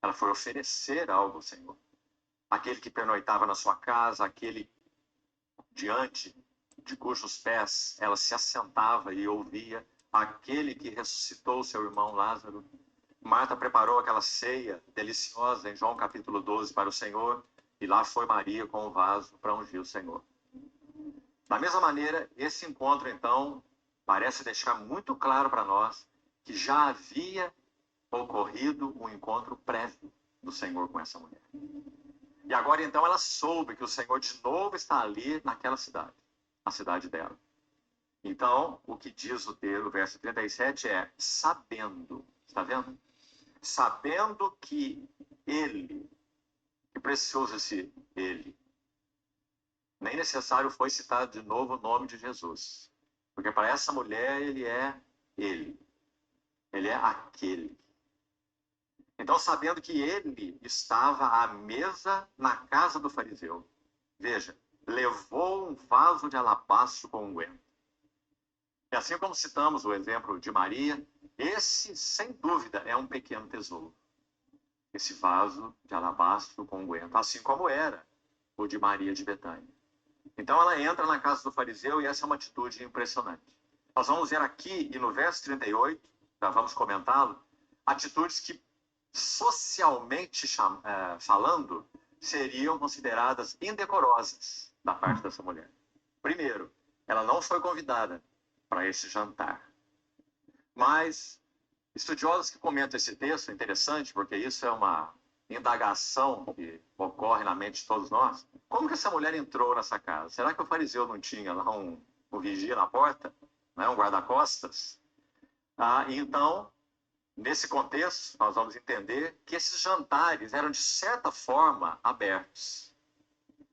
Ela foi oferecer algo ao Senhor. Aquele que pernoitava na sua casa, aquele diante de cujos pés ela se assentava e ouvia, aquele que ressuscitou seu irmão Lázaro. Marta preparou aquela ceia deliciosa em João capítulo 12 para o Senhor, e lá foi Maria com o vaso para ungir o Senhor. Da mesma maneira, esse encontro, então, parece deixar muito claro para nós que já havia ocorrido um encontro prévio do Senhor com essa mulher. E agora, então, ela soube que o Senhor de novo está ali naquela cidade, a cidade dela. Então, o que diz o texto, o verso 37 é, sabendo, está vendo? Sabendo que ele, que precioso esse ele, nem necessário foi citar de novo o nome de Jesus. Porque para essa mulher ele é ele. Ele é aquele. Então, sabendo que ele estava à mesa na casa do fariseu, veja, levou um vaso de alabastro com unguento. E assim como citamos o exemplo de Maria, esse, sem dúvida, é um pequeno tesouro. Esse vaso de alabastro com unguento, assim como era o de Maria de Betânia. Então ela entra na casa do fariseu e essa é uma atitude impressionante. Nós vamos ver aqui, e no verso 38, já vamos comentá-lo, atitudes que socialmente falando seriam consideradas indecorosas da parte dessa mulher. Primeiro, ela não foi convidada para esse jantar. Mas estudiosos que comentam esse texto, é interessante, porque isso é uma indagação que ocorre na mente de todos nós. Como que essa mulher entrou nessa casa? Será que o fariseu não tinha lá um vigia na porta? Né? Um guarda-costas? Então, nesse contexto, nós vamos entender que esses jantares eram, de certa forma, abertos.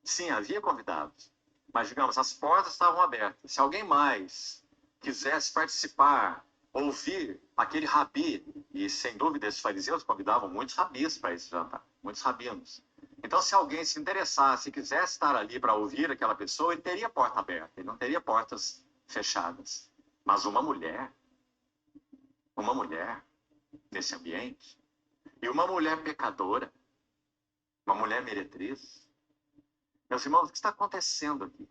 Sim, havia convidados, mas, digamos, as portas estavam abertas. Se alguém mais quisesse participar, ouvir aquele rabi, e sem dúvida esses fariseus convidavam muitos rabis para esse jantar, muitos rabinos. Então, se alguém se interessasse e quisesse estar ali para ouvir aquela pessoa, ele teria porta aberta, ele não teria portas fechadas. Mas uma mulher nesse ambiente, e uma mulher pecadora, uma mulher meretriz. Meus irmãos, o que está acontecendo aqui?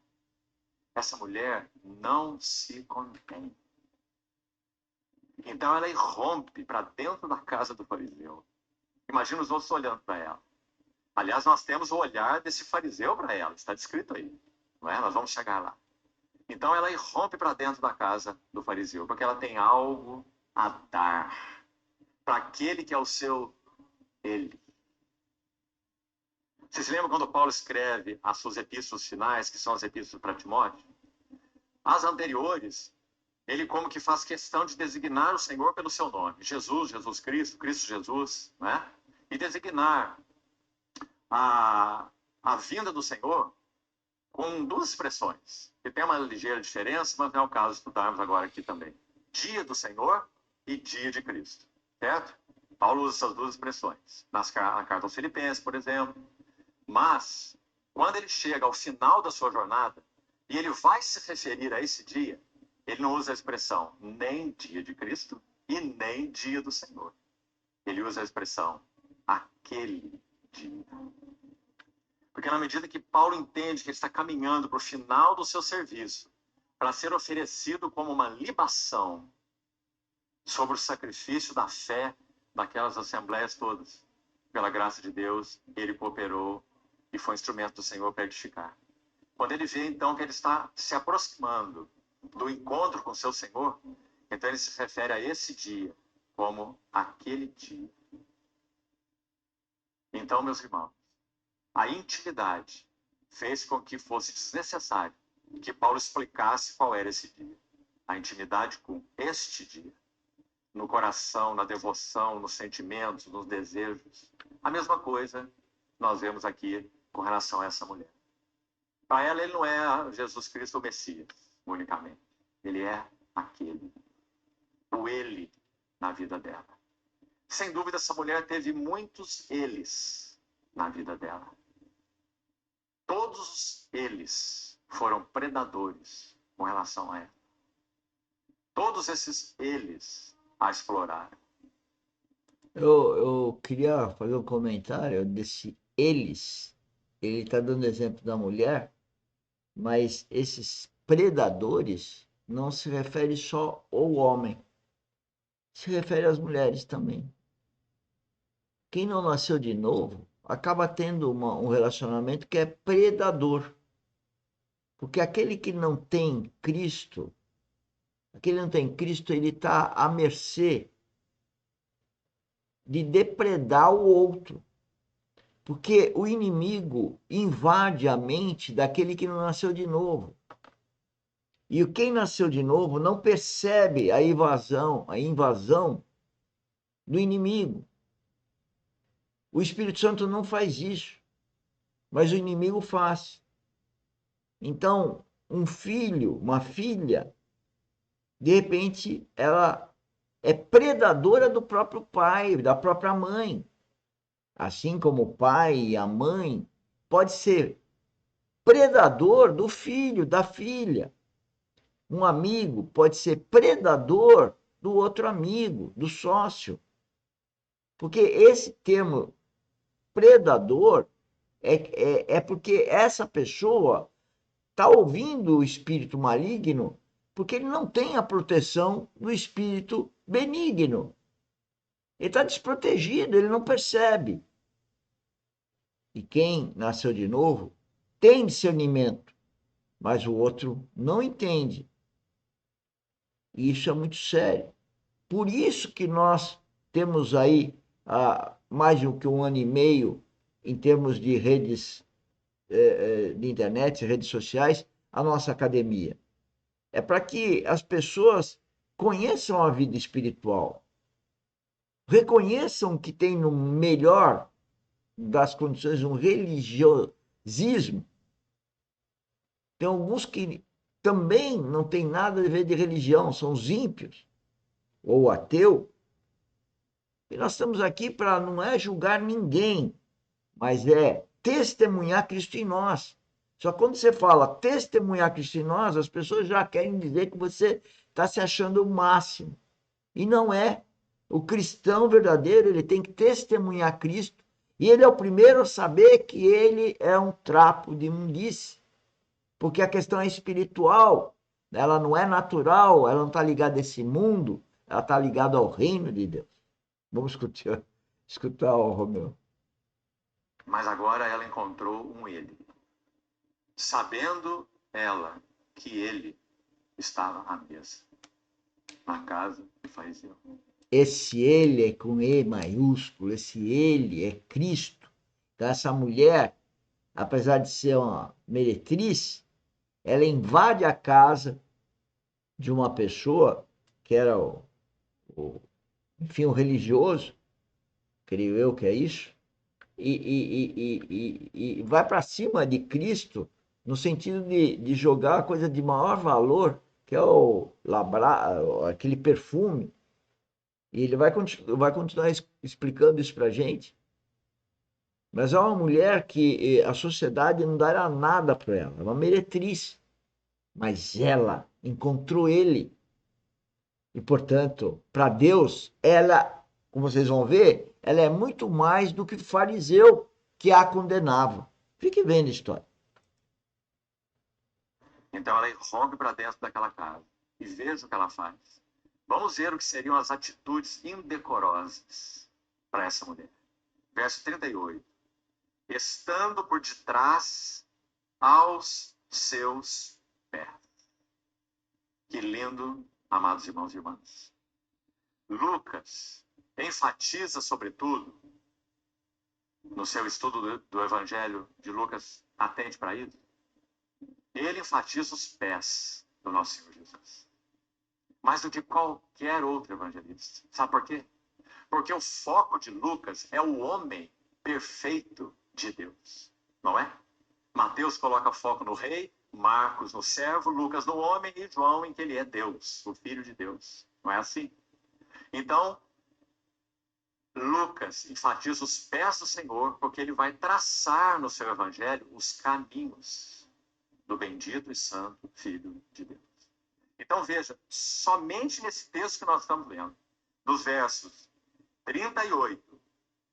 Essa mulher não se contém. Então ela irrompe para dentro da casa do fariseu. Imagina os outros olhando para ela. Aliás, nós temos o olhar desse fariseu para ela, está descrito aí. Não é? Nós vamos chegar lá. Então ela irrompe para dentro da casa do fariseu, porque ela tem algo a dar para aquele que é o seu ele. Você se lembra quando Paulo escreve as suas epístolas finais, que são as epístolas para Timóteo? As anteriores, ele como que faz questão de designar o Senhor pelo seu nome. Jesus, Jesus Cristo, Cristo Jesus, né? E designar a vinda do Senhor com duas expressões, que tem uma ligeira diferença, mas não é o caso de estudarmos agora aqui também. Dia do Senhor e dia de Cristo, certo? Paulo usa essas duas expressões, na carta aos Filipenses, por exemplo. Mas, quando ele chega ao final da sua jornada, e ele vai se referir a esse dia, ele não usa a expressão nem dia de Cristo e nem dia do Senhor. Ele usa a expressão aquele dia. Porque na medida que Paulo entende que ele está caminhando para o final do seu serviço, para ser oferecido como uma libação sobre o sacrifício da fé daquelas assembleias todas, pela graça de Deus, ele cooperou e foi instrumento do Senhor para edificar. Quando ele vê, então, que ele está se aproximando do encontro com seu Senhor, então ele se refere a esse dia como aquele dia. Então, meus irmãos, a intimidade fez com que fosse desnecessário que Paulo explicasse qual era esse dia. A intimidade com este dia. No coração, na devoção, nos sentimentos, nos desejos. A mesma coisa nós vemos aqui com relação a essa mulher. Para ela, ele não é Jesus Cristo o Messias, unicamente. Ele é aquele. O ele na vida dela. Sem dúvida, essa mulher teve muitos eles na vida dela. Todos eles foram predadores com relação a ela. Todos esses eles a exploraram. Eu queria fazer um comentário desse eles. Ele está dando exemplo da mulher, mas esses predadores não se refere só ao homem, se refere às mulheres também. Quem não nasceu de novo acaba tendo um relacionamento que é predador, porque aquele que não tem Cristo, ele está à mercê de depredar o outro. Porque o inimigo invade a mente daquele que não nasceu de novo. E quem nasceu de novo não percebe a invasão do inimigo. O Espírito Santo não faz isso, mas o inimigo faz. Então, um filho, uma filha, de repente, ela é predadora do próprio pai, da própria mãe. Assim como o pai e a mãe pode ser predador do filho, da filha. Um amigo pode ser predador do outro amigo, do sócio. Porque esse termo predador é porque essa pessoa está ouvindo o espírito maligno porque ele não tem a proteção do espírito benigno. Ele está desprotegido, ele não percebe. E quem nasceu de novo tem discernimento, mas o outro não entende. E isso é muito sério. Por isso que nós temos aí mais do que um ano e meio em termos de redes de internet, redes sociais, a nossa academia. É para que as pessoas conheçam a vida espiritual, reconheçam que tem no melhor das condições um religiosismo. Tem alguns que também não tem nada a ver de religião, são os ímpios ou ateu. E nós estamos aqui para não é julgar ninguém, mas é testemunhar Cristo em nós. Só quando você fala testemunhar Cristo em nós, as pessoas já querem dizer que você está se achando o máximo. E não é. O cristão verdadeiro, ele tem que testemunhar Cristo. E ele é o primeiro a saber que ele é um trapo de imundície. Porque a questão é espiritual. Ela não é natural, ela não está ligada a esse mundo, ela está ligada ao reino de Deus. Vamos escutar o Romeu. Mas agora ela encontrou um ele. Sabendo ela que ele estava à mesa, na casa de fariseu. Esse ele é com E maiúsculo, esse ele é Cristo. Então, essa mulher, apesar de ser uma meretriz, ela invade a casa de uma pessoa que era enfim, o religioso, creio eu que é isso, e vai para cima de Cristo no sentido de jogar a coisa de maior valor, que é o labra, aquele perfume. E ele vai continuar explicando isso para a gente. Mas é uma mulher que a sociedade não dará nada para ela, é uma meretriz. Mas ela encontrou ele. E, portanto, para Deus, ela, como vocês vão ver, ela é muito mais do que o fariseu que a condenava. Fique vendo a história. Então ela irrompe para dentro daquela casa e veja o que ela faz. Vamos ver o que seriam as atitudes indecorosas para essa mulher. Verso 38. Estando por detrás aos seus pés. Que lindo, amados irmãos e irmãs. Lucas enfatiza, sobretudo, no seu estudo do Evangelho de Lucas, atente para isso, ele enfatiza os pés do nosso Senhor Jesus. Mais do que qualquer outro evangelista. Sabe por quê? Porque o foco de Lucas é o homem perfeito de Deus. Não é? Mateus coloca foco no rei, Marcos no servo, Lucas no homem e João em que ele é Deus, o Filho de Deus. Não é assim? Então, Lucas enfatiza os pés do Senhor porque ele vai traçar no seu evangelho os caminhos do bendito e santo Filho de Deus. Então veja, somente nesse texto que nós estamos lendo, dos versos 38.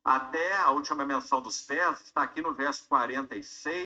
Até a última menção dos pés está aqui no verso 46.